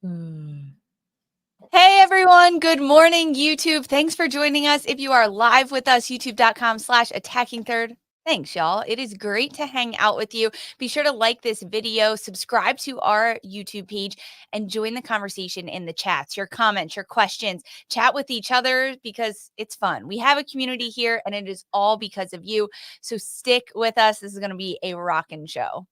Hey everyone, good morning YouTube. Thanks for joining us. If you are live with us, youtube.com/attackingthird. Thanks y'all. It is great to hang out with you. Be sure to like this video, subscribe to our YouTube page, and join the conversation in the chats, your comments, your questions. Chat with each other because it's fun. We have a community here and it is all because of you. So stick with us. This is going to be a rockin' show.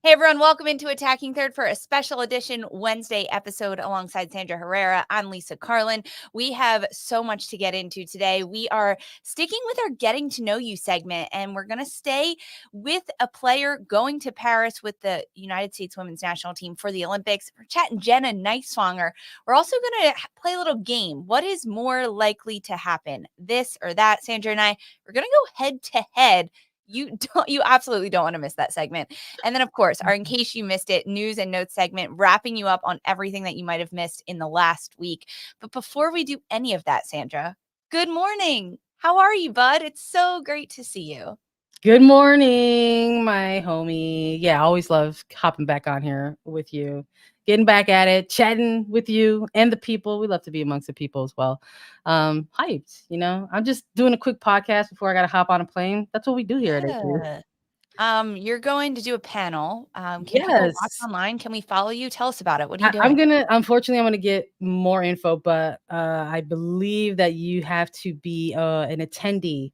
Hey everyone, welcome into Attacking Third for a special edition Wednesday episode alongside Sandra Herrera. I'm Lisa Carlin. We have so much to get into today. We are sticking with our Getting to Know You segment, and we're going to stay with a player going to Paris with the United States Women's National Team for the Olympics. We're chatting Jenna Nighswonger. We're also going to play a little game. What is more likely to happen? This or that? Sandra and I, we're going to go head to head. You absolutely don't want to miss that segment. And then, of course, our In Case You Missed It news and notes segment, wrapping you up on everything that you might have missed in the last week. But before we do any of that, Sandra, good morning. How are you, bud? It's so great to see you. Good morning, my homie. Yeah, I always love hopping back on here with you, getting back at it, chatting with you and the people. We love to be amongst the people as well. Hyped, I'm just doing a quick podcast before I got to hop on a plane. That's what we do here at AQ. You're going to do a panel. Can people watch Yes. online? Can we follow you? Tell us about it. What are you doing? Unfortunately, I'm gonna get more info, but I believe that you have to be an attendee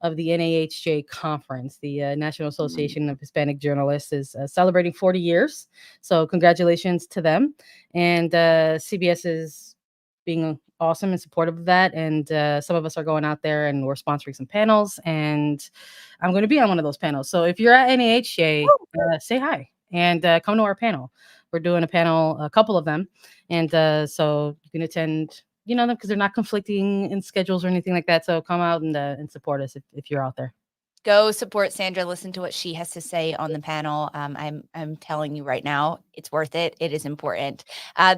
of the NAHJ conference. The National Association of Hispanic Journalists is celebrating 40 years. So congratulations to them. And CBS is being awesome and supportive of that. And some of us are going out there and we're sponsoring some panels. And I'm going to be on one of those panels. So if you're at NAHJ, say hi and come to our panel. We're doing a panel, a couple of them. And so you can attend, them because they're not conflicting in schedules or anything like that. So come out and support us if you're out there. Go support Sandra. Listen to what she has to say on the panel. I'm telling you right now, it's worth it. It is important.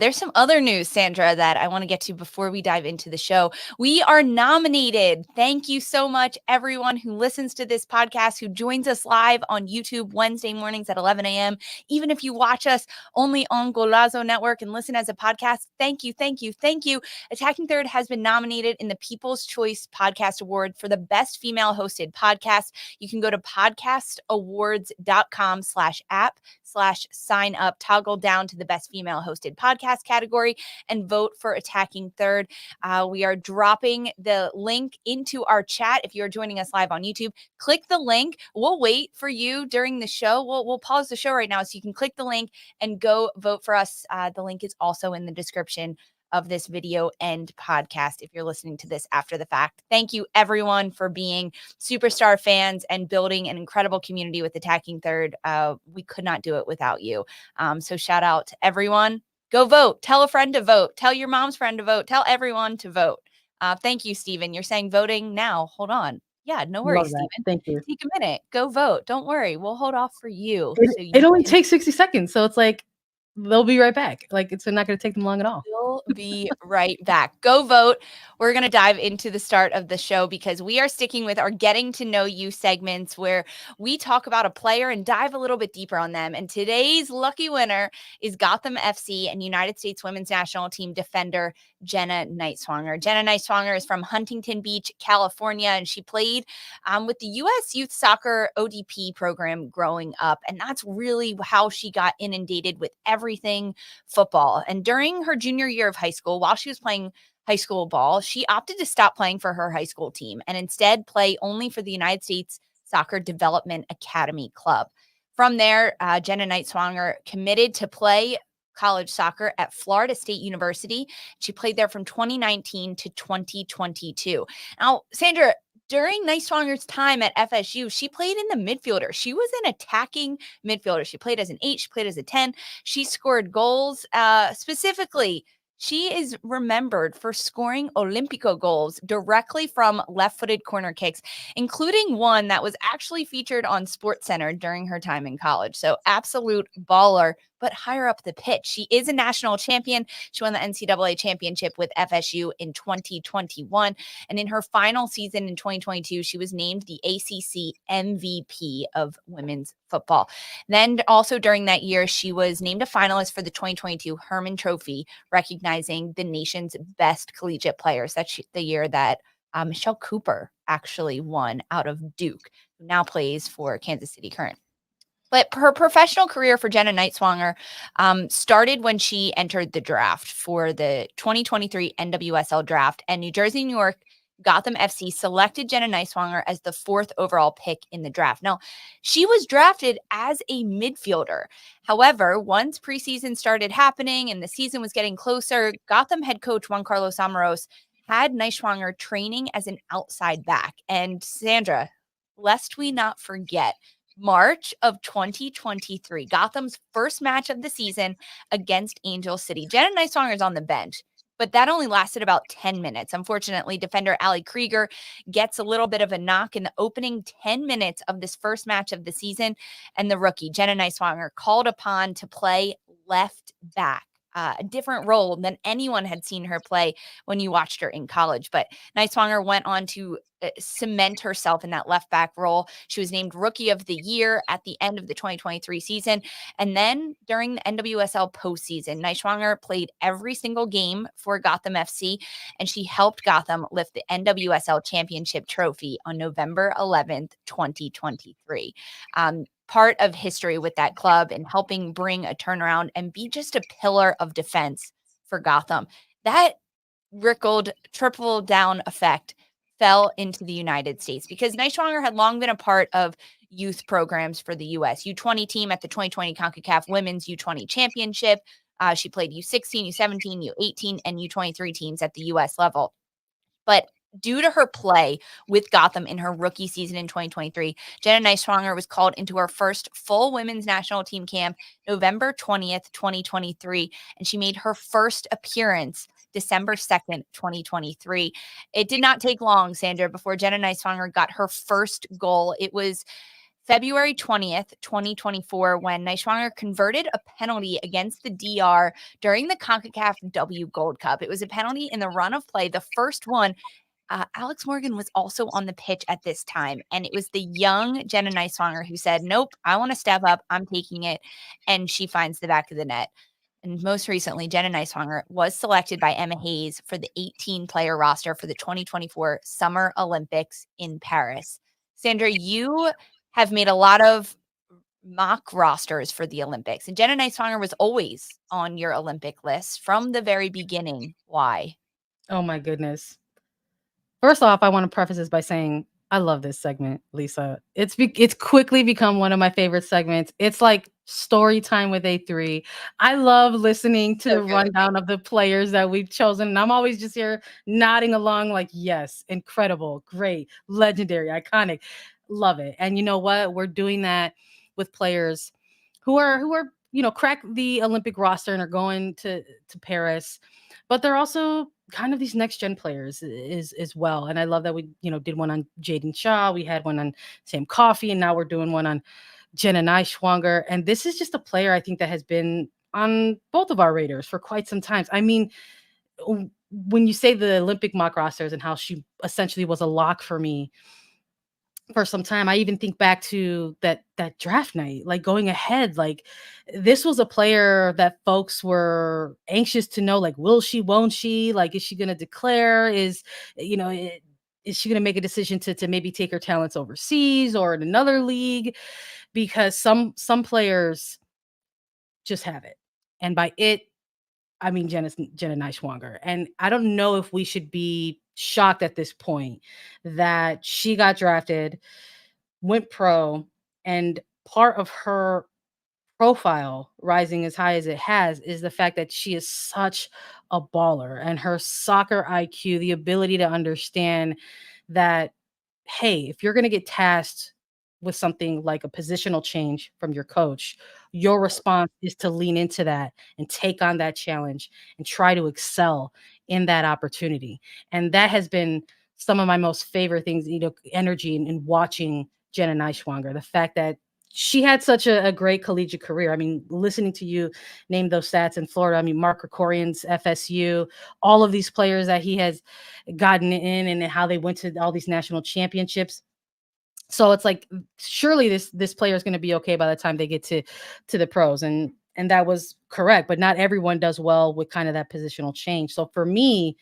There's some other news, Sandra, that I want to get to before we dive into the show. We are nominated. Thank you so much, everyone who listens to this podcast, who joins us live on YouTube Wednesday mornings at 11 a.m. Even if you watch us only on Golazo Network and listen as a podcast, thank you, thank you, thank you. Attacking Third has been nominated in the People's Choice Podcast Award for the best female hosted podcast. You can go to podcastawards.com/app/sign up, toggle down to the best female hosted podcast category and vote for Attacking Third. We are dropping the link into our chat. If you're joining us live on YouTube, click the link. We'll wait for you during the show. We'll pause the show right now so you can click the link and go vote for us. The link is also in the description of this video and podcast if you're listening to this after the fact. Thank you everyone for being superstar fans and building an incredible community with Attacking Third. We could not do it without you. So shout out to everyone. Go vote. Tell a friend to vote. Tell your mom's friend to vote. Tell everyone to vote. Thank you, Stephen. You're saying voting now. Hold on. Yeah, no worries, Stephen. Thank you. Take a minute. Go vote. Don't worry. We'll hold off for you. It only takes 60 seconds. So it's like, they'll be right back. Like, it's not going to take them long at all. We'll be right back. Go vote. We're going to dive into the start of the show because we are sticking with our Getting to Know You segments where we talk about a player and dive a little bit deeper on them. And today's lucky winner is Gotham FC and United States Women's National Team defender Jenna Nighswonger. Jenna Nighswonger is from Huntington Beach, California, and she played with the U.S. Youth Soccer ODP program growing up. And that's really how she got inundated with everything football. And during her junior year of high school, while she was playing high school ball, she opted to stop playing for her high school team and instead play only for the United States Soccer Development Academy Club. From there, Jenna Nighswonger committed to play college soccer at Florida State University. She played there from 2019 to 2022. Now, Sandra, during Nighswonger's time at FSU, she played in the midfielder. She was an attacking midfielder. She played as an 8. She played as a 10. She scored goals. Specifically, she is remembered for scoring Olympico goals directly from left-footed corner kicks, including one that was actually featured on SportsCenter during her time in college. So absolute baller. but higher up the pitch. She is a national champion. She won the NCAA championship with FSU in 2021. And in her final season in 2022, she was named the ACC MVP of women's football. Then also during that year, she was named a finalist for the 2022 Herman Trophy, recognizing the nation's best collegiate players. That's the year that Michelle Cooper actually won out of Duke, who now plays for Kansas City Current. But her professional career for Jenna Nighswonger started when she entered the draft for the 2023 NWSL draft, and New Jersey, New York, Gotham FC selected Jenna Nighswonger as the 4th overall pick in the draft. Now, she was drafted as a midfielder. However, once preseason started happening and the season was getting closer, Gotham head coach Juan Carlos Amaros had Nighswonger training as an outside back. And Sandra, lest we not forget, March of 2023, Gotham's first match of the season against Angel City. Jenna Nighswonger is on the bench, but that only lasted about 10 minutes. Unfortunately, defender Allie Krieger gets a little bit of a knock in the opening 10 minutes of this first match of the season, and the rookie, Jenna Nighswonger, called upon to play left back. A different role than anyone had seen her play when you watched her in college. But Nighswonger went on to cement herself in that left back role. She was named Rookie of the Year at the end of the 2023 season. And then during the NWSL postseason, Nighswonger played every single game for Gotham FC, and she helped Gotham lift the NWSL Championship trophy on November 11th, 2023. Part of history with that club and helping bring a turnaround and be just a pillar of defense for Gotham. That triple down effect fell into the United States because Nighswonger had long been a part of youth programs for the U.S. U20 team at the 2020 CONCACAF Women's U20 Championship. She played U16, U17, U18, and U23 teams at the U.S. level. But due to her play with Gotham in her rookie season in 2023, Jenna Nighswonger was called into her first full women's national team camp November 20th, 2023, and she made her first appearance December 2nd, 2023. It did not take long, Sandra, before Jenna Nighswonger got her first goal. It was February 20th, 2024, when Nighswonger converted a penalty against the DR during the CONCACAF W Gold Cup. It was a penalty in the run of play, the first one. Alex Morgan was also on the pitch at this time, and it was the young Jenna Nighswonger who said, nope, I want to step up. I'm taking it, and she finds the back of the net. And most recently, Jenna Nighswonger was selected by Emma Hayes for the 18-player roster for the 2024 Summer Olympics in Paris. Sandra, you have made a lot of mock rosters for the Olympics, and Jenna Nighswonger was always on your Olympic list from the very beginning. Why? Oh my goodness. First off, I want to preface this by saying I love this segment, Lisa. It's quickly become one of my favorite segments. It's like story time with A3. I love listening to the rundown of the players that we've chosen. And I'm always just here nodding along like, yes, incredible, great, legendary, iconic. Love it. And you know what? We're doing that with players who are crack the Olympic roster and are going to Paris, but they're also kind of these next gen players as well. And I love that we, did one on Jaden Shaw. We had one on Sam Coffey, and now we're doing one on Jenna Nighswonger. And this is just a player I think that has been on both of our radars for quite some time. I mean, when you say the Olympic mock rosters and how she essentially was a lock for me for some time, I even think back to that draft night, like going ahead, like this was a player that folks were anxious to know, like, will she, won't she, like, is she going to declare, is she going to make a decision to maybe take her talents overseas or in another league? Because some players just have it. And by it, I mean Jenna Nighswonger. And I don't know if we should be shocked at this point that she got drafted, went pro, and part of her profile rising as high as it has is the fact that she is such a baller, and her soccer IQ, the ability to understand that, hey, if you're going to get tasked with something like a positional change from your coach, your response is to lean into that and take on that challenge and try to excel in that opportunity. And that has been some of my most favorite things, energy in watching Jenna Nighswonger. The fact that she had such a great collegiate career. I mean, listening to you name those stats in Florida, I mean, Mark Krikorian's FSU, all of these players that he has gotten in and how they went to all these national championships. So it's like, surely this player is going to be okay by the time they get to the pros. And that was correct, but not everyone does well with kind of that positional change. So for me,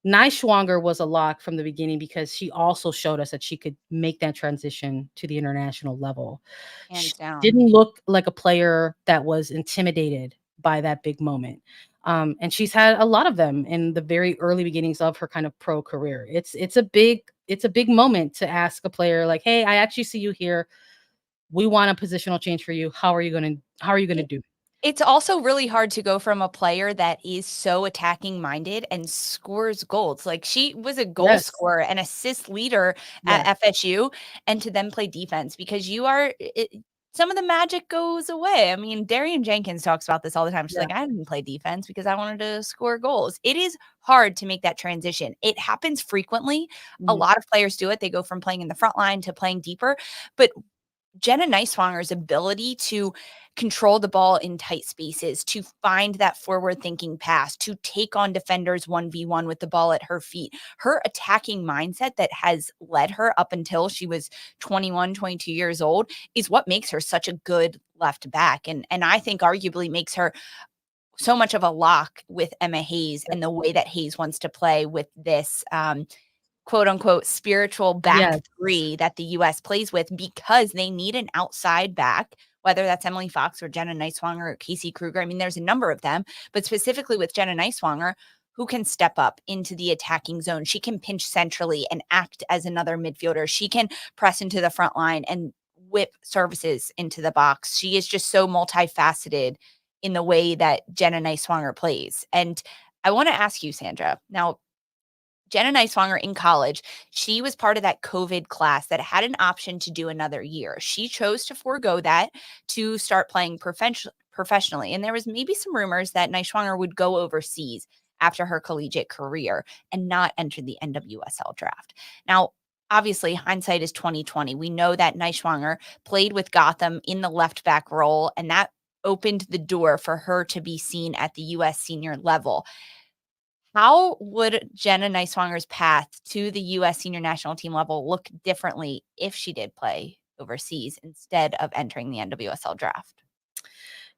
Nighswonger was a lock from the beginning because she also showed us that she could make that transition to the international level. She Hands down. didn't look like a player that was intimidated by that big moment. And she's had a lot of them in the very early beginnings of her kind of pro career. It's a big moment to ask a player like, "Hey, I actually see you here. We want a positional change for you. How are you going to do?" It's also really hard to go from a player that is so attacking minded and scores goals. Like, she was a goal Yes. scorer and assist leader Yes. at FSU, and to then play defense, because some of the magic goes away. I mean, Darian Jenkins talks about this all the time. She's Yeah. like, I didn't play defense because I wanted to score goals. It is hard to make that transition. It happens frequently. A Mhm. lot of players do it. They go from playing in the front line to playing deeper. But Jenna Nighswonger's ability to control the ball in tight spaces, to find that forward thinking pass, to take on defenders 1v1 with the ball at her feet, her attacking mindset that has led her up until she was 21, 22 years old is what makes her such a good left back. And I think arguably makes her so much of a lock with Emma Hayes and the way that Hayes wants to play with this quote unquote spiritual back Yes. three that the US plays with, because they need an outside back, whether that's Emily Fox or Jenna Nighswonger or Casey Kruger. I mean, there's a number of them, but specifically with Jenna Nighswonger, who can step up into the attacking zone. She can pinch centrally and act as another midfielder. She can press into the front line and whip services into the box. She is just so multifaceted in the way that Jenna Nighswonger plays. And I want to ask you, Sandra, now, Jenna Nighswonger in college, she was part of that COVID class that had an option to do another year. She chose to forego that to start playing professionally. And there was maybe some rumors that Nighswonger would go overseas after her collegiate career and not enter the NWSL draft. Now, obviously, hindsight is 2020. We know that Nighswonger played with Gotham in the left back role, and that opened the door for her to be seen at the US senior level. How would Jenna Nighswonger's path to the US senior national team level look differently if she did play overseas instead of entering the NWSL draft?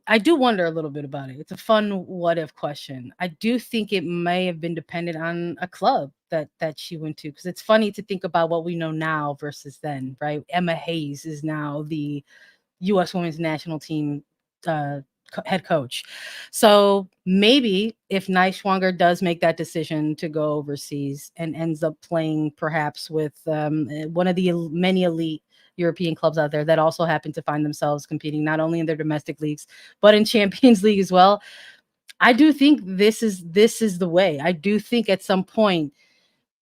I do wonder a little bit about it. It's a fun what if question. I do think it may have been dependent on a club that she went to, because it's funny to think about what we know now versus then, right? Emma Hayes is now the U.S. Women's National Team head coach. So maybe if Nighswonger does make that decision to go overseas and ends up playing perhaps with one of the many elite European clubs out there that also happen to find themselves competing not only in their domestic leagues but in Champions League as well, I do think this is the way. I do think at some point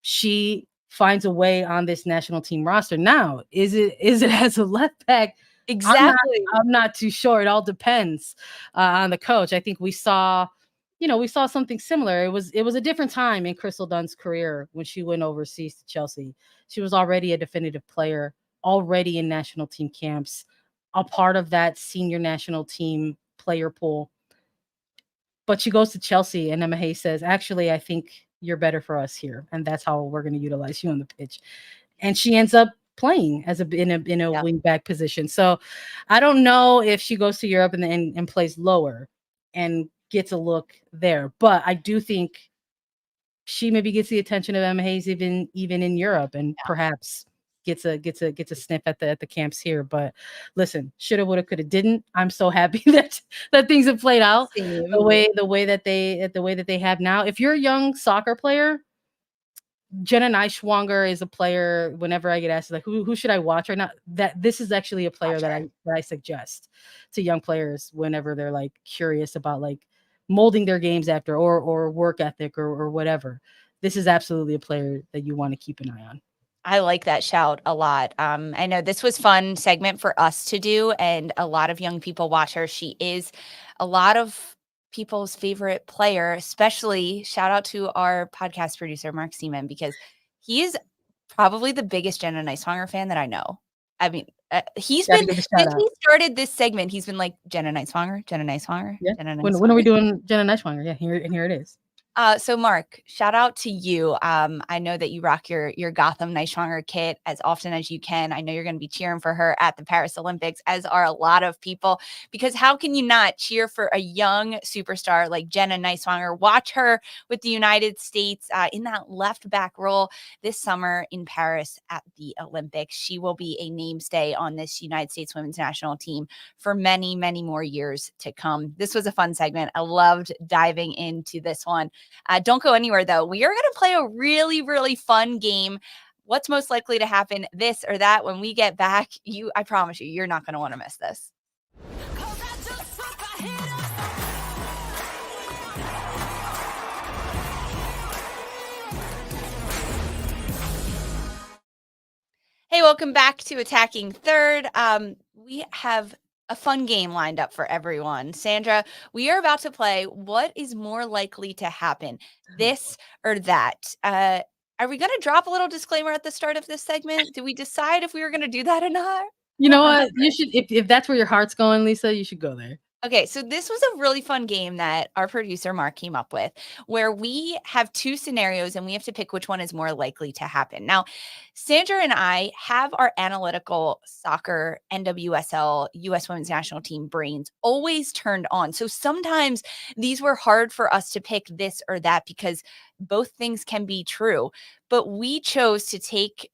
she finds a way on this national team roster. Now, is it as a left back? Exactly. I'm not too sure. It all depends on the coach. I think we saw something similar. It was a different time in Crystal Dunn's career when she went overseas to Chelsea. She was already a definitive player, already in national team camps, a part of that senior national team player pool. But she goes to Chelsea and Emma Hayes says, actually, I think you're better for us here. And that's how we're going to utilize you on the pitch. And she ends up playing as in a Yeah. wing back position. So I don't know if she goes to Europe and plays lower and gets a look there. But I do think she maybe gets the attention of Emma Hayes even in Europe, and perhaps gets a sniff at the camps here. But listen, shoulda, woulda, coulda, didn't. I'm so happy that things have played out Same. the way that they have now. If you're a young soccer player, Jenna Nighswonger is a player. Whenever I get asked like who should I watch right now, that this is actually a player Watch that her. I suggest to young players whenever they're like curious about like molding their games after or work ethic or whatever. This is absolutely a player that you want to keep an eye on. I like that shout a lot. I know this was fun segment for us to do, and a lot of young people watch her. She is a lot of people's favorite player, especially shout out to our podcast producer, Mark Seaman, because he is probably the biggest Jenna Nighswonger fan that I know. I mean, He's Gotta been, give a shout since out. he started this segment, he's been like, Jenna Nighswonger, Jenna Nighswonger, Yeah. Jenna When Nighswonger. are we doing Jenna Nighswonger? Yeah, here it is. So Mark, shout out to you. I know that you rock your Gotham Nighswonger kit as often as you can. I know you're going to be cheering for her at the Paris Olympics, as are a lot of people, because how can you not cheer for a young superstar like Jenna Nighswonger? Watch her with the United States in that left back role this summer in Paris at the Olympics. She will be a mainstay on this United States women's national team for many, many more years to come. This was a fun segment. I loved diving into this one. Don't go anywhere, though. We are going to play a really, really fun game. What's most likely to happen, this or that, when we get back? I promise you, you're not going to want to miss this. Hey, welcome back to Attacking Third. We have a fun game lined up for everyone. Sandra, we are about to play what is more likely to happen, this or that. Are we going to drop a little disclaimer at the start of this segment? Did we decide if we were going to do that or not? You know what? You should, if that's where your heart's going, Lisa, you should go there. Okay, so this was a really fun game that our producer Mark came up with, where we have two scenarios and we have to pick which one is more likely to happen. Now, Sandra and I have our analytical soccer, NWSL, US Women's National Team brains always turned on. So sometimes these were hard for us to pick this or that because both things can be true. But we chose to take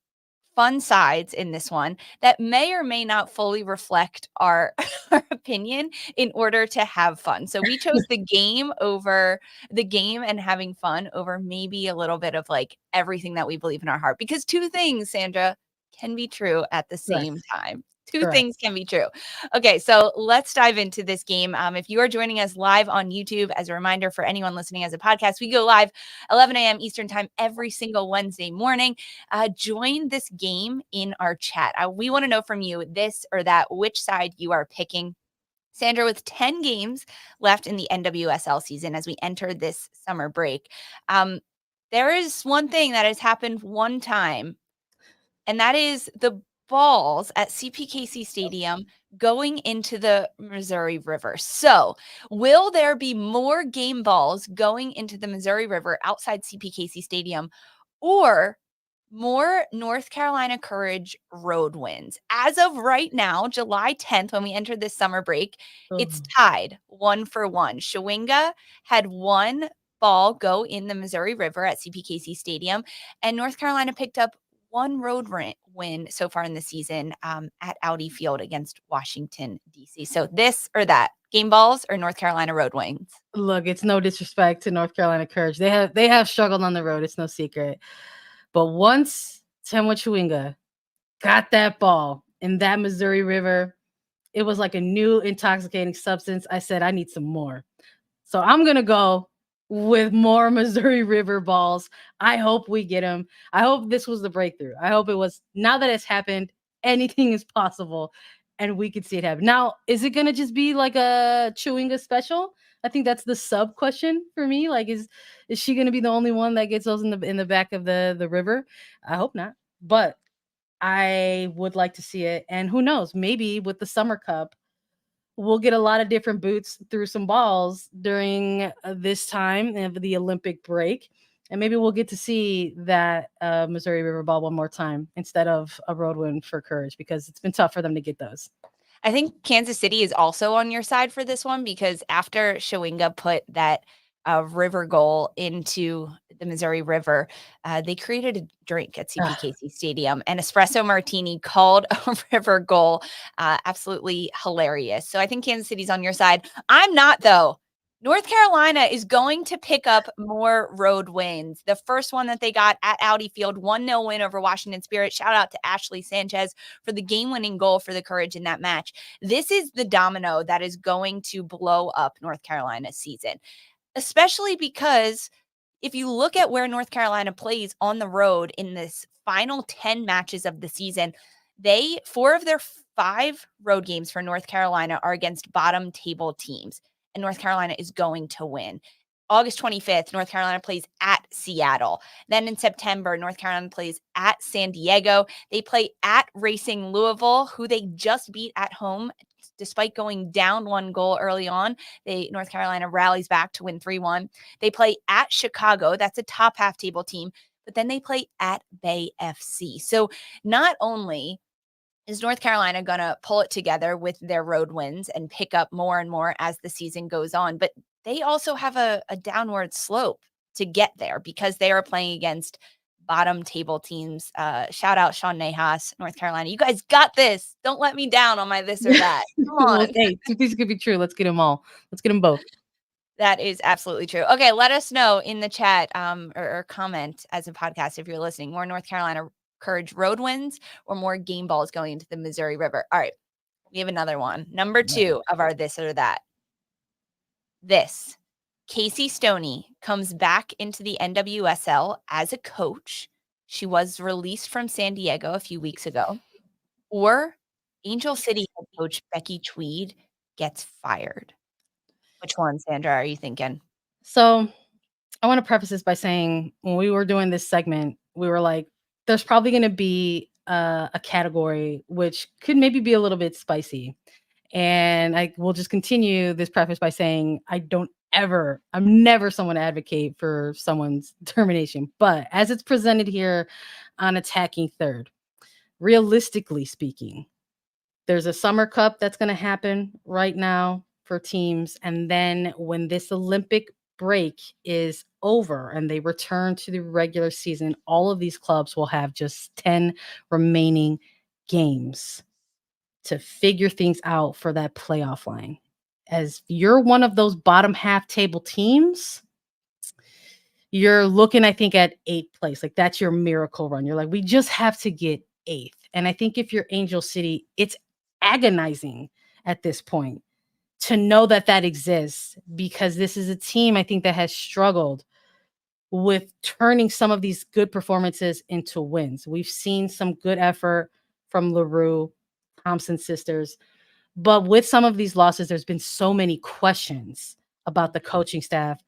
fun sides in this one that may or may not fully reflect our, our opinion in order to have fun. So we chose the game and having fun over maybe a little bit of like everything that we believe in our heart. Because two things, Sandra, can be true at the same time. Two Correct. things can be true. Okay, so let's dive into this game. If you are joining us live on YouTube, as a reminder for anyone listening as a podcast, we go live 11 a.m. Eastern time every single Wednesday morning. Join this game in our chat. We want to know from you, this or that, which side you are picking. Sandra, with 10 games left in the NWSL season as we enter this summer break, there is one thing that has happened one time, and that is the balls at CPKC Stadium going into the Missouri River. So, will there be more game balls going into the Missouri River outside CPKC Stadium, or more North Carolina Courage road wins? As of right now, July 10th, when we entered this summer break, it's tied 1-1. Shawinga had one ball go in the Missouri River at CPKC Stadium, and North Carolina picked up one road win so far in the season at Audi Field against Washington, D.C. So this or that, game balls or North Carolina road wins? Look, it's no disrespect to North Carolina Courage. They have struggled on the road. It's no secret. But once Temwa Chewinga got that ball in that Missouri River, it was like a new intoxicating substance. I said, I need some more. So I'm going to go with more Missouri River balls. I hope we get them. I hope this was the breakthrough. I hope it was, now that it's happened, anything is possible and we could see it happen. Now, is it going to just be like a Chewinga special? I think that's the sub question for me. Like, is she going to be the only one that gets those in the back of the river? I hope not. But I would like to see it. And who knows, maybe with the Summer Cup, we'll get a lot of different boots through some balls during this time of the Olympic break. And maybe we'll get to see that Missouri River ball one more time instead of a road win for Courage, because it's been tough for them to get those. I think Kansas City is also on your side for this one, because after Shawinga put that river goal into the Missouri River, they created a drink at CPKC Stadium, an espresso martini called a river goal. Absolutely hilarious. So I think Kansas City's on your side. I'm not, though. North Carolina is going to pick up more road wins. The first one that they got at Audi Field, 1-0 win over Washington Spirit. Shout out to Ashley Sanchez for the game-winning goal for the Courage in that match. This is the domino that is going to blow up North Carolina's season, especially because if you look at where North Carolina plays on the road in this final 10 matches of the season, 4 of their 5 road games for North Carolina are against bottom table teams, and North Carolina is going to win. August 25th, North Carolina plays at Seattle. Then in September, North Carolina plays at San Diego. They play at Racing Louisville, who they just beat at home. Despite going down 1 goal early on, North Carolina rallies back to win 3-1. They play at Chicago. That's a top half table team. But then they play at Bay FC. So not only is North Carolina going to pull it together with their road wins and pick up more and more as the season goes on, but they also have a downward slope to get there because they are playing against bottom table teams. Shout out Sean Nahas, North Carolina. You guys got this. Don't let me down on my this or that. Come on. Well, hey, two things could be true. Let's get them all. Let's get them both. That is absolutely true. Okay, let us know in the chat or comment as a podcast if you're listening. More North Carolina Courage road wins or more game balls going into the Missouri River. All right, we have another one. Number 2 of our this or that. This. Casey Stoney comes back into the NWSL as a coach. She was released from San Diego a few weeks ago. Or Angel City head coach Becky Tweed gets fired. Which one, Sandra, are you thinking? So I want to preface this by saying when we were doing this segment, we were like, there's probably going to be a category which could maybe be a little bit spicy. And I will just continue this preface by saying I'm never someone to advocate for someone's termination. But as it's presented here on Attacking Third, realistically speaking, there's a Summer Cup that's going to happen right now for teams. And then when this Olympic break is over and they return to the regular season, all of these clubs will have just 10 remaining games to figure things out for that playoff line. As you're one of those bottom half table teams, you're looking, I think, at 8th place. Like that's your miracle run. You're like, we just have to get 8th. And I think if you're Angel City, it's agonizing at this point to know that that exists, because this is a team I think that has struggled with turning some of these good performances into wins. We've seen some good effort from LaRue, Thompson sisters, but with some of these losses, there's been so many questions about the coaching staff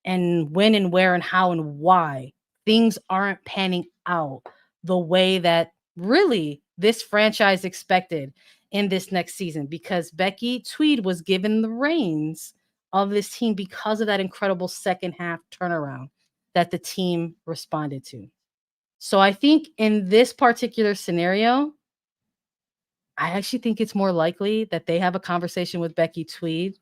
and when and where and how and why things aren't panning out the way that really this franchise expected in this next season, because Becky Tweed was given the reins of this team because of that incredible second half turnaround that the team responded to. So I think in this particular scenario, I actually think it's more likely that they have a conversation with Becky Tweed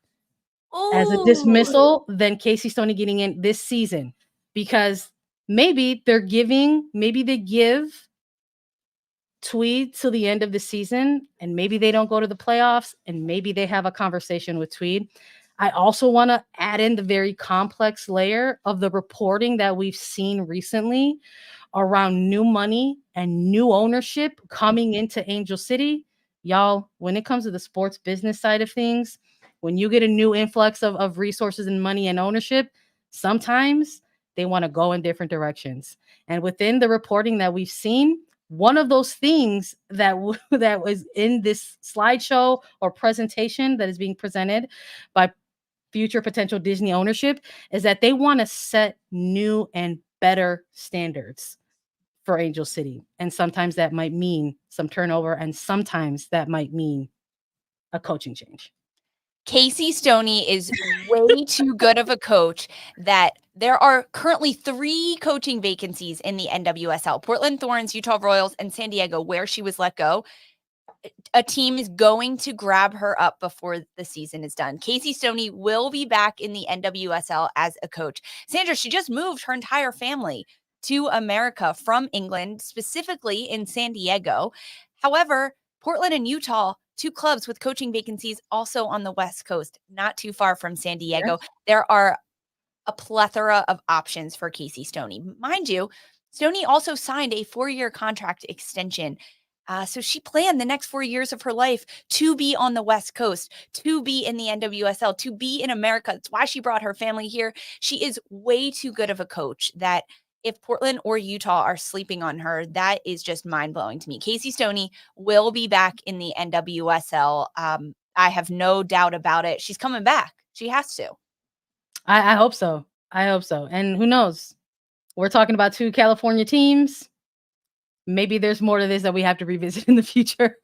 as a dismissal than Casey Stoney getting in this season, because maybe they give Tweed till the end of the season, and maybe they don't go to the playoffs, and maybe they have a conversation with Tweed. I also want to add in the very complex layer of the reporting that we've seen recently around new money and new ownership coming into Angel City. Y'all, when it comes to the sports business side of things, when you get a new influx of resources and money and ownership, sometimes they want to go in different directions. And within the reporting that we've seen, one of those things that was in this slideshow or presentation that is being presented by future potential Disney ownership is that they want to set new and better standards for Angel City. And sometimes that might mean some turnover, and sometimes that might mean a coaching change. Casey Stoney is way too good of a coach that there are currently 3 coaching vacancies in the NWSL: Portland Thorns, Utah Royals, and San Diego, where she was let go. A team is going to grab her up before the season is done. Casey Stoney will be back in the NWSL as a coach. Sandra, she just moved her entire family to America from England, specifically in San Diego. However, Portland and Utah, 2 clubs with coaching vacancies also on the West Coast, not too far from San Diego. Yes. There are a plethora of options for Casey Stoney. Mind you, Stoney also signed a 4-year contract extension. So she planned the next 4 years of her life to be on the West Coast, to be in the NWSL, to be in America. That's why she brought her family here. She is way too good of a coach that if Portland or Utah are sleeping on her, that is just mind-blowing to me. Casey Stoney will be back in the NWSL. I have no doubt about it. She's coming back. She has to. I hope so. I hope so. And who knows? We're talking about 2 California teams. Maybe there's more to this that we have to revisit in the future.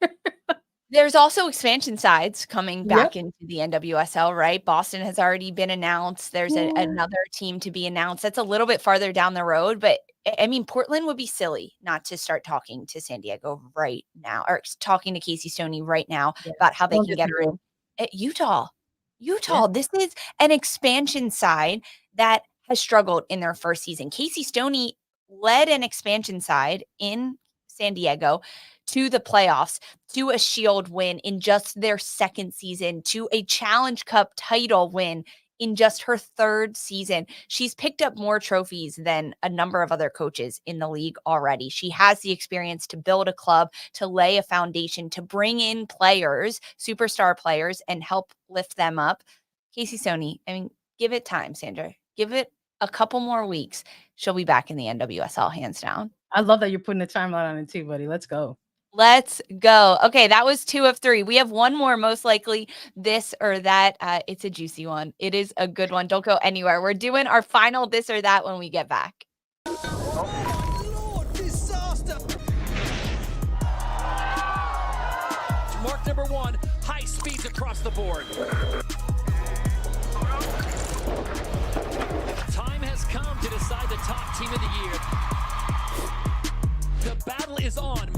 There's also expansion sides coming Yep. back into the NWSL, right? Boston has already been announced. There's another team to be announced. That's a little bit farther down the road, but I mean, Portland would be silly not to start talking to San Diego right now, or talking to Casey Stoney right now Yes. about how they Don't can get her disagree. in. Utah, Yeah. This is an expansion side that has struggled in their first season. Casey Stoney led an expansion side in San Diego to the playoffs, to a Shield win in just their second season, to a Challenge Cup title win in just her third season. She's picked up more trophies than a number of other coaches in the league already. She has the experience to build a club, to lay a foundation, to bring in players, superstar players, and help lift them up. Casey Stoney, I mean, give it time, Sandra. Give it a couple more weeks. She'll be back in the NWSL, hands down. I love that you're putting a timeline on it too, buddy. Let's go. Let's go. Okay, that was 2 of 3. We have one more, most likely this or that. It's a juicy one. It is a good one. Don't go anywhere. We're doing our final this or that when we get back. Oh my Lord, disaster! Mark number 1, high speeds across the board. Time has come to decide the top team of the year. The battle is on.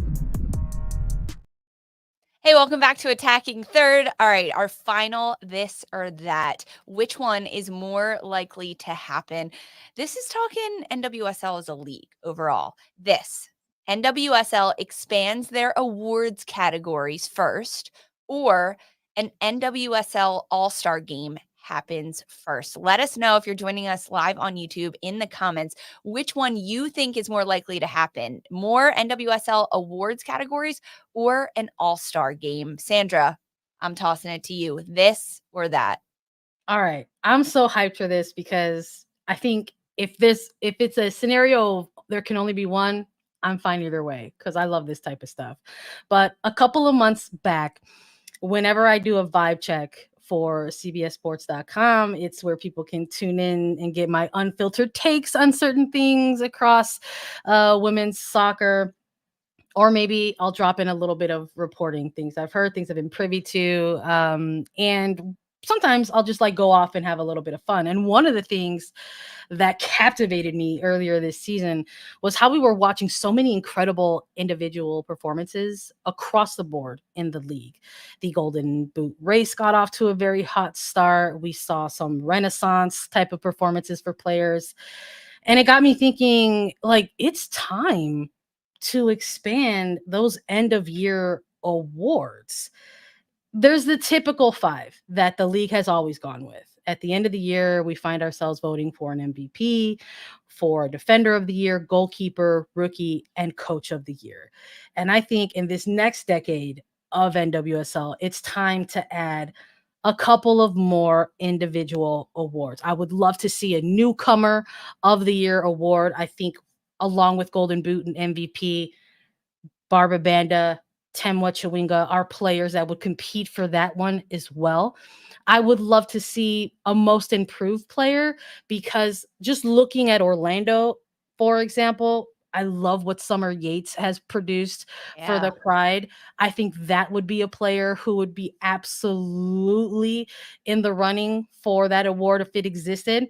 Hey, welcome back to Attacking Third. All right, our final this or that. Which one is more likely to happen? This is talking NWSL as a league overall. This NWSL expands their awards categories first, or an NWSL All-Star game happens first. Let us know if you're joining us live on YouTube in the comments which one you think is more likely to happen. More NWSL awards categories or an all-star game. Sandra, I'm tossing it to you. This or that? All right. I'm so hyped for this because I think if it's a scenario there can only be one, I'm fine either way because I love this type of stuff. But a couple of months back, whenever I do a vibe check for cbssports.com, it's where people can tune in and get my unfiltered takes on certain things across women's soccer. Or maybe I'll drop in a little bit of reporting, things I've heard, things I've been privy to. And sometimes I'll just like go off and have a little bit of fun. And one of the things that captivated me earlier this season was how we were watching so many incredible individual performances across the board in the league. The Golden Boot race got off to a very hot start. We saw some renaissance type of performances for players. And it got me thinking, like, it's time to expand those end of year awards. There's the typical 5 that the league has always gone with. At the end of the year, we find ourselves voting for an MVP, for defender of the year, goalkeeper, rookie, and coach of the year. And I think in this next decade of NWSL, it's time to add a couple of more individual awards. I would love to see a newcomer of the year award. I think along with Golden Boot and MVP, Barbara Banda, Temwa Chawinga are players that would compete for that one as well. I would love to see a most improved player because just looking at Orlando, for example, I love what Summer Yates has produced for the Yeah. Pride. I think that would be a player who would be absolutely in the running for that award if it existed.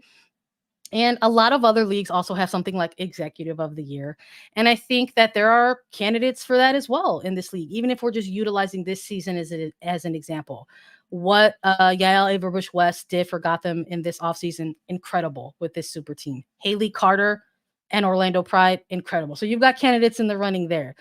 And a lot of other leagues also have something like executive of the year. And I think that there are candidates for that as well in this league, even if we're just utilizing this season as an example. What Yael Averbush West did for Gotham in this offseason, incredible with this super team. Haley Carter and Orlando Pride, incredible. So you've got candidates in the running there.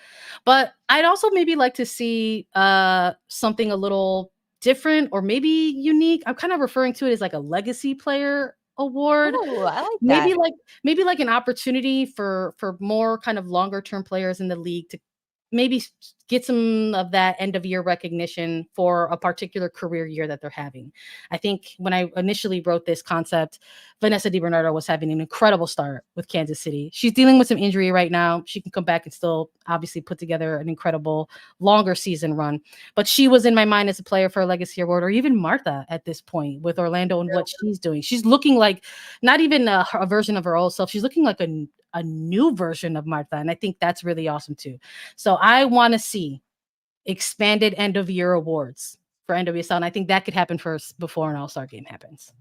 But I'd also maybe like to see something a little different or maybe unique. I'm kind of referring to it as like a legacy player award. Oh, I like Maybe that. like maybe like an opportunity for more kind of longer term players in the league to maybe get some of that end of year recognition for a particular career year that they're having. I think when I initially wrote this concept, Vanessa DiBernardo was having an incredible start with Kansas City. She's dealing with some injury right now. She can come back and still obviously put together an incredible longer season run. But she was in my mind as a player for a legacy award, or even Martha at this point with Orlando and what she's doing. She's looking like not even a version of her old self. She's looking like a new version of Martha. And I think that's really awesome too. So I want to see expanded end of year awards for NWSL. And I think that could happen first before an All-Star game happens.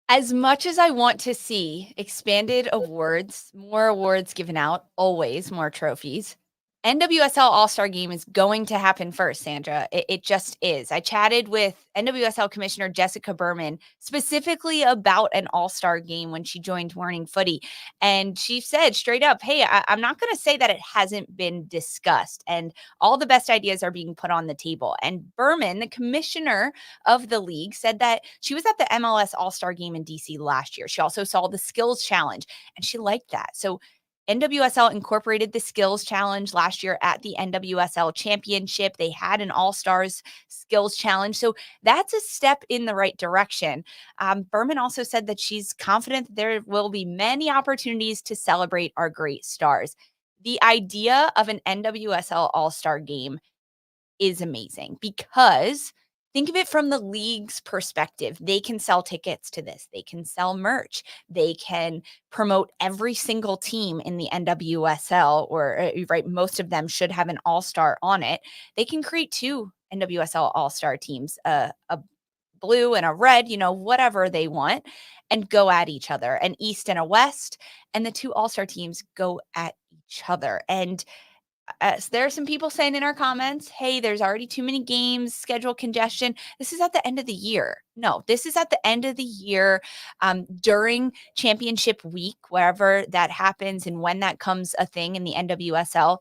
As much as I want to see expanded awards, more awards given out, always more trophies, NWSL All-Star Game is going to happen first, Sandra. It just is. I chatted with NWSL Commissioner Jessica Berman specifically about an All-Star Game when she joined Morning Footy. And she said straight up, hey, I'm not going to say that it hasn't been discussed. And all the best ideas are being put on the table. And Berman, the commissioner of the league, said that she was at the MLS All-Star Game in DC last year. She also saw the Skills Challenge, and she liked that. So NWSL incorporated the Skills Challenge last year at the NWSL Championship. They had an All-Stars Skills Challenge. So that's a step in the right direction. Berman also said that she's confident that there will be many opportunities to celebrate our great stars. The idea of an NWSL All-Star Game is amazing because think of it from the league's perspective. They can sell tickets to this. They can sell merch. They can promote every single team in the NWSL, or right, most of them should have an all-star on it. They can create 2 NWSL all-star teams, a blue and a red, whatever they want, and go at each other, an East and a West, and the 2 all-star teams go at each other. And there are some people saying in our comments, hey, there's already too many games, schedule congestion. This is at the end of the year. No, this is at the end of the year during championship week, wherever that happens and when that comes a thing in the NWSL.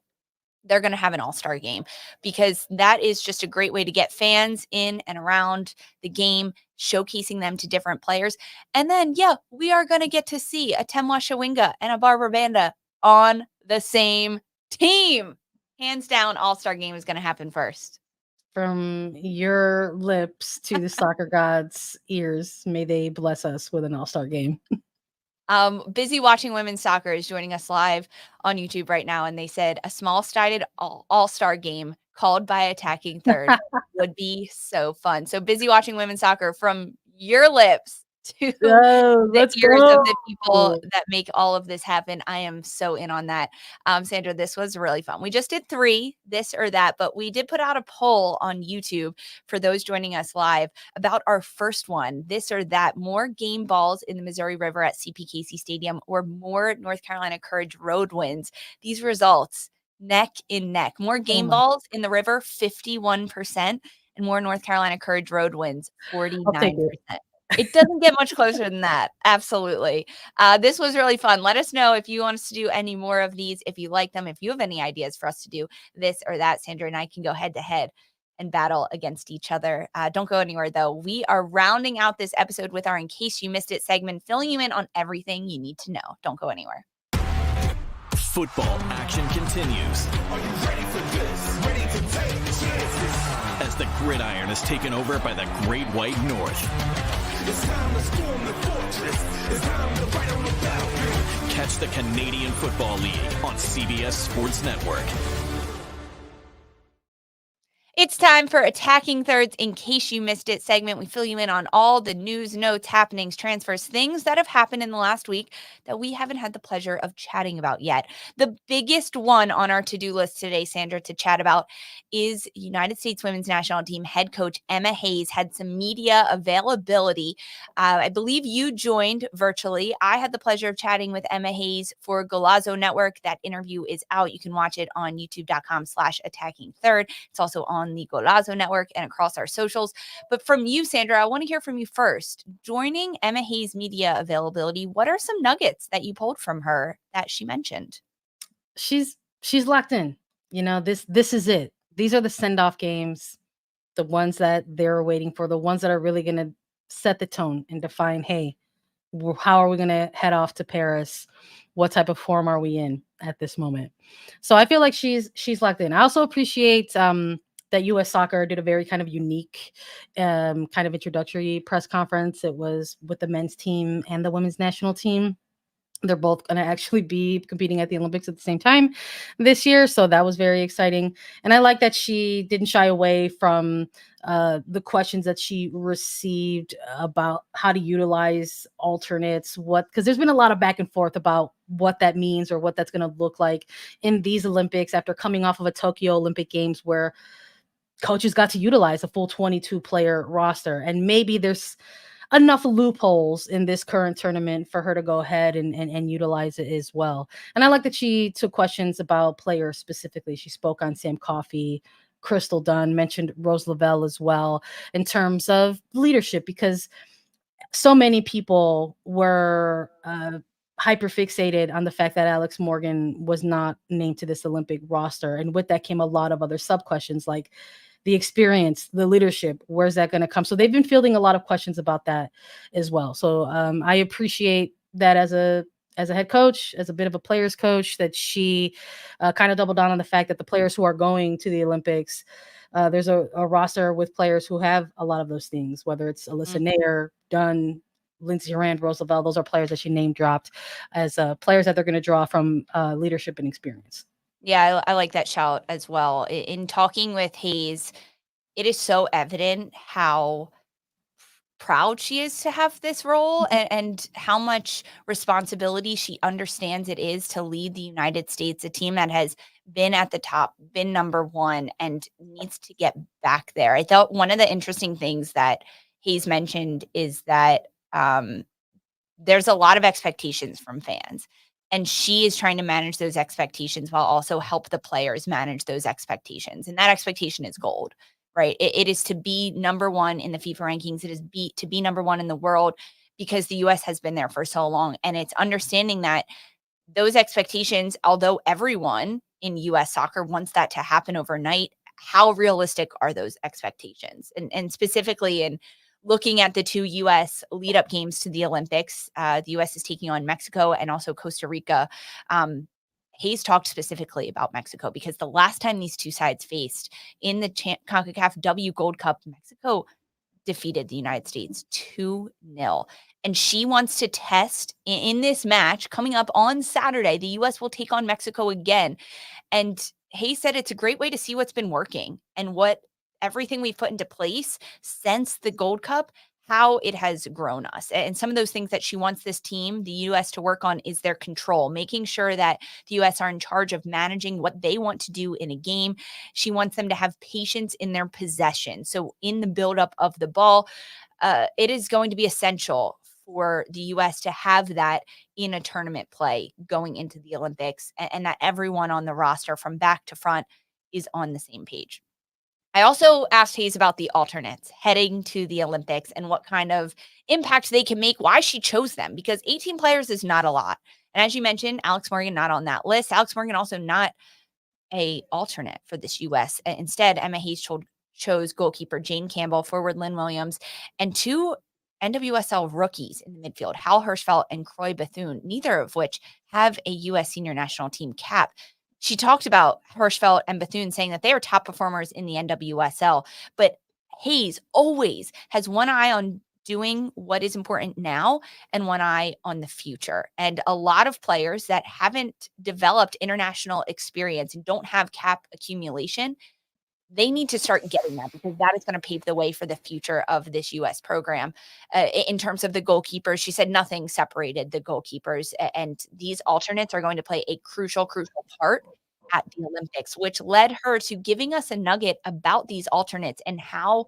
They're going to have an all-star game because that is just a great way to get fans in and around the game, showcasing them to different players. And then, we are going to get to see a Temwa Shawinga and a Barbara Banda on the same team. Hands down, All-Star Game is going to happen first. From your lips to the soccer gods' ears, may they bless us with an All-Star Game. Busy Watching Women's Soccer is joining us live on YouTube right now, and they said a small-sided All-Star Game called by Attacking Third would be so fun. So Busy Watching Women's Soccer, from your lips to the ears of the people that make all of this happen. I am so in on that. Sandra, this was really fun. We just did 3, this or that, but we did put out a poll on YouTube for those joining us live about our first one, this or that, more game balls in the Missouri River at CPKC Stadium or more North Carolina Courage road wins. These results, neck in neck. More game balls in the river, 51%, and more North Carolina Courage road wins, 49%. It doesn't get much closer than that. Absolutely. This was really fun. Let us know if you want us to do any more of these, if you like them, if you have any ideas for us to do this or that. Sandra and I can go head to head and battle against each other. Don't go anywhere, though. We are rounding out this episode with our In Case You Missed It segment, filling you in on everything you need to know. Don't go anywhere. Football action continues. Are you ready for this? Ready to take chances? As the gridiron is taken over by the Great White North. It's time to storm the fortress. It's time to fight on the battlefield. Catch the Canadian Football League on CBS Sports Network. It's time for Attacking Thirds In Case You Missed It segment. We fill you in on all the news, notes, happenings, transfers, things that have happened in the last week that we haven't had the pleasure of chatting about yet. The biggest one on our to-do list today, Sandra, to chat about is United States Women's National Team head coach Emma Hayes had some media availability. I believe you joined virtually. I had the pleasure of chatting with Emma Hayes for Golazo Network. That interview is out. You can watch it on youtube.com/attackingthird. It's also on the Golazo Network and across our socials. But from you, Sandra, I want to hear from you first. Joining Emma Hayes' media availability, what are some nuggets that you pulled from her that she mentioned? She's locked in. This is it. These are the send-off games, the ones that they're waiting for, the ones that are really going to set the tone and define, hey, how are we going to head off to Paris? What type of form are we in? at this moment. So I feel like she's locked in. I also appreciate that US Soccer did a very kind of unique kind of introductory press conference. It was with the men's team and the women's national team. They're both going to actually be competing at the Olympics at the same time this year. So that was very exciting. And I like that she didn't shy away from the questions that she received about how to utilize alternates, because there's been a lot of back and forth about what that means or what that's going to look like in these Olympics after coming off of a Tokyo Olympic Games where coaches got to utilize a full 22 player roster. And maybe there's enough loopholes in this current tournament for her to go ahead and utilize it as well. And I like that she took questions about players specifically. She spoke on Sam Coffey, Crystal Dunn, mentioned Rose Lavelle as well in terms of leadership, because so many people were hyper fixated on the fact that Alex Morgan was not named to this Olympic roster. And with that came a lot of other sub questions like the experience, the leadership, where's that going to come? So they've been fielding a lot of questions about that as well. So I appreciate that as a head coach, as a bit of a player's coach, that she kind of doubled down on the fact that the players who are going to the Olympics, there's a roster with players who have a lot of those things, whether it's Alyssa Nair, Dunn, Lindsay Rand, Rose Lavelle. Those are players that she name dropped as players that they're going to draw from leadership and experience. Yeah, I like that shout as well. In talking with Hayes, it is so evident how proud she is to have this role and how much responsibility she understands it is to lead the United States, a team that has been at the top, been number one, and needs to get back there. I thought one of the interesting things that Hayes mentioned is that there's a lot of expectations from fans. And she is trying to manage those expectations while also help the players manage those expectations. And that expectation is gold, right? It is to be number one in the FIFA rankings. It is to be number one in the world because the US has been there for so long. And it's understanding that those expectations, although everyone in US soccer wants that to happen overnight, how realistic are those expectations? And specifically in looking at the two U.S. lead-up games to the Olympics, the U.S. is taking on Mexico and also Costa Rica. Hayes talked specifically about Mexico because the last time these two sides faced in the CONCACAF W Gold Cup, Mexico defeated the United States 2-0. And she wants to test in this match coming up on Saturday. The U.S. will take on Mexico again. And Hayes said it's a great way to see what's been working and what everything we've put into place since the Gold Cup, how it has grown us. And some of those things that she wants this team, the U.S., to work on is their control, making sure that the U.S. are in charge of managing what they want to do in a game. She wants them to have patience in their possession. So in the buildup of the ball, it is going to be essential for the U.S. to have that in a tournament play going into the Olympics, and that everyone on the roster from back to front is on the same page. I also asked Hayes about the alternates heading to the Olympics and what kind of impact they can make, why she chose them, because 18 players is not a lot. And as you mentioned, Alex Morgan not on that list. Alex Morgan also not a alternate for this U.S. Instead, Emma Hayes chose goalkeeper Jane Campbell, forward Lynn Williams, and two NWSL rookies in the midfield, Hal Hirschfeld and Croy Bethune, neither of which have a U.S. senior national team cap. She talked about Hirschfeld and Bethune saying that they are top performers in the NWSL, but Hayes always has one eye on doing what is important now and one eye on the future. And a lot of players that haven't developed international experience and don't have cap accumulation, they need to start getting that because that is going to pave the way for the future of this U.S. program. In terms of the goalkeepers, she said nothing separated the goalkeepers, and these alternates are going to play a crucial part at the Olympics, which led her to giving us a nugget about these alternates and how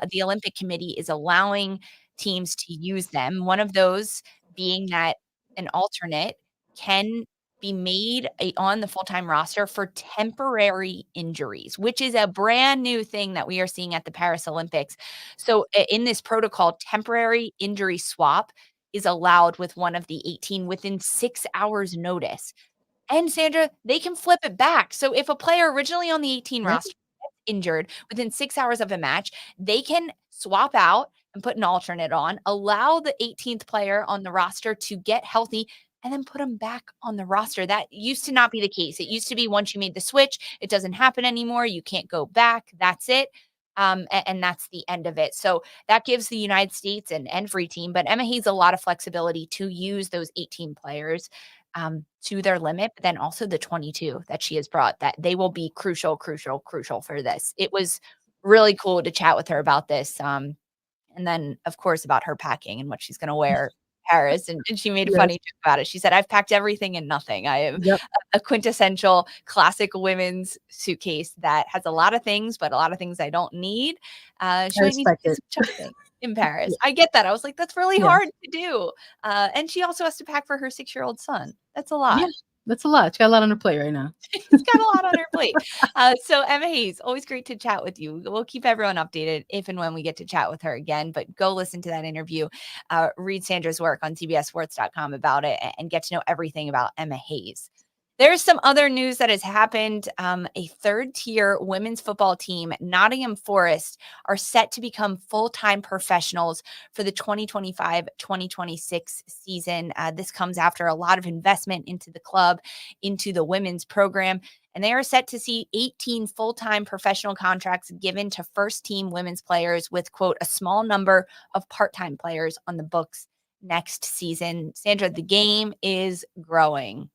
the Olympic Committee is allowing teams to use them. One of those being that an alternate can be made on the full-time roster for temporary injuries, which is a brand new thing that we are seeing at the Paris Olympics. So in this protocol, temporary injury swap is allowed with one of the 18 within 6 hours notice. And Sandra, they can flip it back. So if a player originally on the 18 roster gets injured within 6 hours of a match, they can swap out and put an alternate on, allow the 18th player on the roster to get healthy, and then put them back on the roster. That used to not be the case. It used to be once you made the switch, it doesn't happen anymore. You can't go back. That's it. And that's the end of it. So that gives the United States and every team, but Emma Hayes a lot of flexibility to use those 18 players to their limit, but then also the 22 that she has brought, that they will be crucial for this. It was really cool to chat with her about this. And then, of course, about her packing and what she's going to wear Paris, and she made a funny joke about it. She said, "I've packed everything and nothing. I am a quintessential classic women's suitcase that has a lot of things, but a lot of things I don't need." She might need to do some shopping in Paris. I get that. I was like, that's really hard to do. And she also has to pack for her 6-year-old son. That's a lot. Yeah, that's a lot. She got a lot on her plate right now. She's got a lot on her plate. So Emma Hayes, always great to chat with you. We'll keep everyone updated if and when we get to chat with her again, but go listen to that interview, read Sandra's work on cbssports.com about it, and get to know everything about Emma Hayes. There's some other news that has happened. A third-tier women's football team, Nottingham Forest, are set to become full-time professionals for the 2025-2026 season. This comes after a lot of investment into the club, into the women's program, and they are set to see 18 full-time professional contracts given to first-team women's players with, quote, a small number of part-time players on the books next season. Sandra, the game is growing.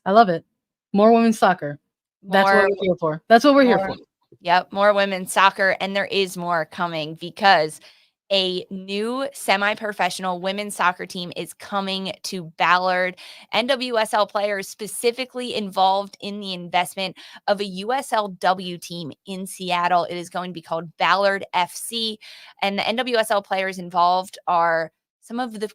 I love it. More women's soccer. That's what we're here for. That's what we're here for. Yep, more women's soccer, and there is more coming because a new semi-professional women's soccer team is coming to Ballard. NWSL players specifically involved in the investment of a USLW team in Seattle. It is going to be called Ballard FC, and the NWSL players involved are some of the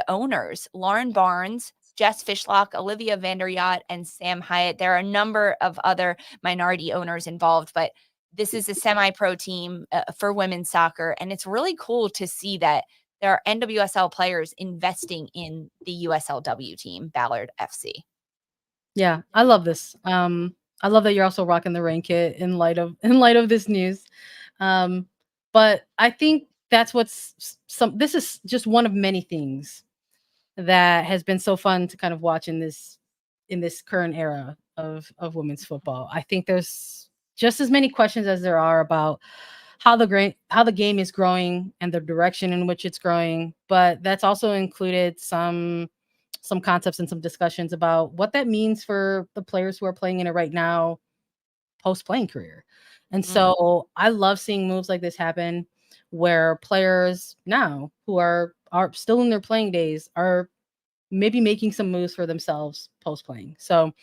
owners: Lauren Barnes, Jess Fishlock, Olivia Vanderyacht, and Sam Hyatt. There are a number of other minority owners involved, but this is a semi-pro team for women's soccer, and it's really cool to see that there are NWSL players investing in the USLW team, Ballard FC. Yeah, I love this. I love that you're also rocking the rain kit in light of this news. But I think that's this is just one of many things that has been so fun to kind of watch in this current era of women's football. I think there's just as many questions as there are about how the game is growing and the direction in which it's growing, but that's also included some concepts and some discussions about what that means for the players who are playing in it right now, post-playing career. And so I love seeing moves like this happen, where players now who are still in their playing days are maybe making some moves for themselves post-playing. So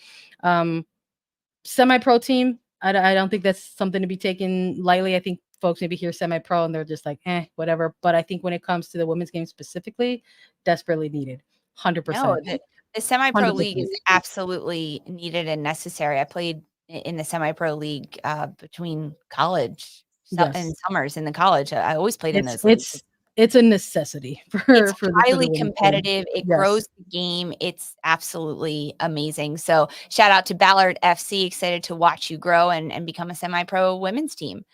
semi-pro team, I don't think that's something to be taken lightly. I think folks maybe hear semi-pro and they're just like, whatever. But I think when it comes to the women's game specifically, desperately needed. 100%. No, the semi-pro 100%. League is absolutely needed and necessary. I played in the semi-pro league between college and summers in the college. I always played in those leagues. It's a necessity for highly competitive. It grows the game. It's absolutely amazing. So shout out to Ballard FC. Excited to watch you grow and become a semi-pro women's team.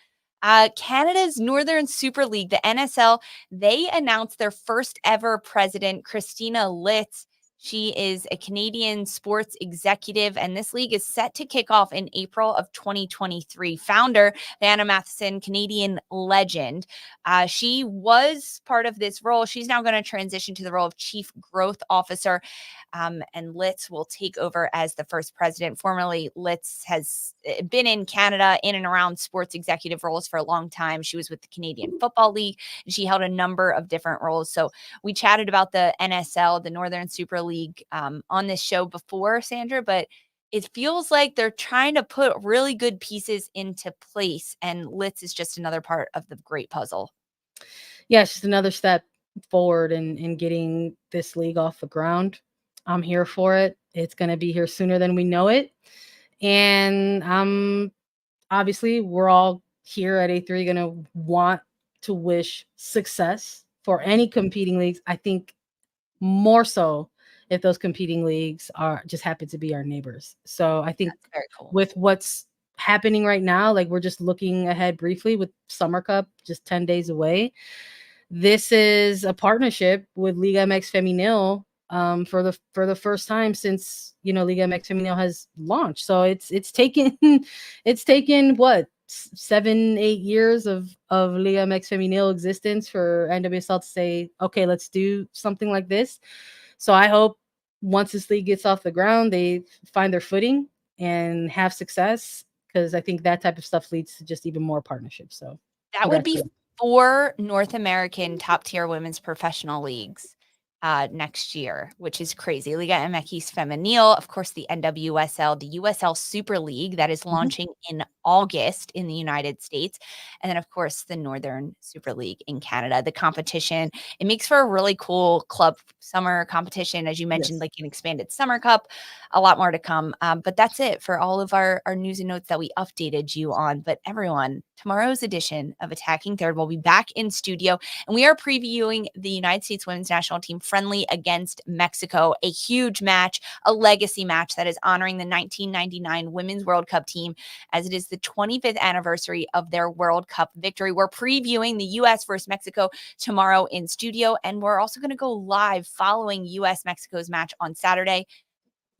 Canada's Northern Super League, the NSL, they announced their first ever president, Christina Litz. She is a Canadian sports executive, and this league is set to kick off in April of 2023. Founder, Diana Matheson, Canadian legend. She was part of this role. She's now going to transition to the role of Chief Growth Officer, and Litz will take over as the first president. Formerly, Litz has been in Canada in and around sports executive roles for a long time. She was with the Canadian Football League, and she held a number of different roles. So we chatted about the NSL, the Northern Super League, on this show before, Sandra, but it feels like they're trying to put really good pieces into place, and Litz is just another part of the great puzzle. Yeah, it's just another step forward in getting this league off the ground. I'm here for it. It's going to be here sooner than we know it. And obviously we're all here at A3 going to want to wish success for any competing leagues. I think more so if those competing leagues just happen to be our neighbors. So I think very cool. With what's happening right now, like we're just looking ahead briefly with Summer Cup just 10 days away. This is a partnership with Liga MX Femenil for the first time since, Liga MX Femenil has launched. So it's taken what, 7-8 years of Liga MX Femenil existence for NWSL to say, okay, let's do something like this. So I hope once this league gets off the ground, they find their footing and have success, because I think that type of stuff leads to just even more partnerships. So that would be 4 North American top tier women's professional leagues next year, which is crazy. Liga MX Femenil, of course, the NWSL, the USL Super League that is launching in August in the United States. And then, of course, the Northern Super League in Canada. The competition, it makes for a really cool club summer competition. As you mentioned, like an expanded summer cup, a lot more to come. But that's it for all of our news and notes that we updated you on. But everyone, tomorrow's edition of Attacking Third will be back in studio, and we are previewing the United States women's national team friendly against Mexico, a huge match, a legacy match that is honoring the 1999 Women's World Cup team, as it is the 25th anniversary of their World Cup victory. We're previewing the U.S. versus Mexico tomorrow in studio, and we're also going to go live following U.S.-Mexico's match on Saturday.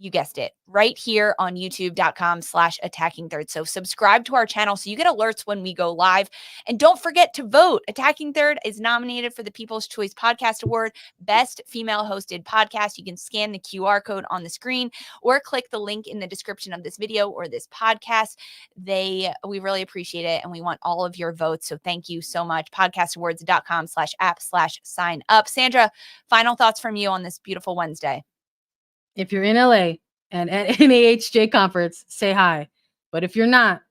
You guessed it, right here on youtube.com/attacking third. So subscribe to our channel so you get alerts when we go live. And don't forget to vote. Attacking Third is nominated for the People's Choice Podcast Award, Best Female Hosted Podcast. You can scan the QR code on the screen or click the link in the description of this video or this podcast. We really appreciate it, and we want all of your votes. So thank you so much. podcastawards.com/app/sign up. Sandra, final thoughts from you on this beautiful Wednesday. If you're in LA and at NAHJ conference, say hi. But if you're not,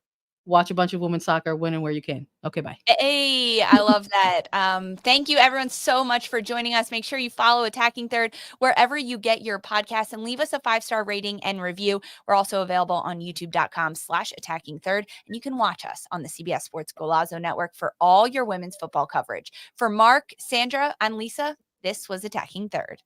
watch a bunch of women's soccer when and where you can. Okay, bye. Hey, I love that. Thank you everyone so much for joining us. Make sure you follow Attacking Third wherever you get your podcasts, and leave us a 5-star rating and review. We're also available on youtube.com/attacking third, and you can watch us on the CBS Sports Golazo Network for all your women's football coverage. For Mark, Sandra, and Lisa, this was Attacking Third.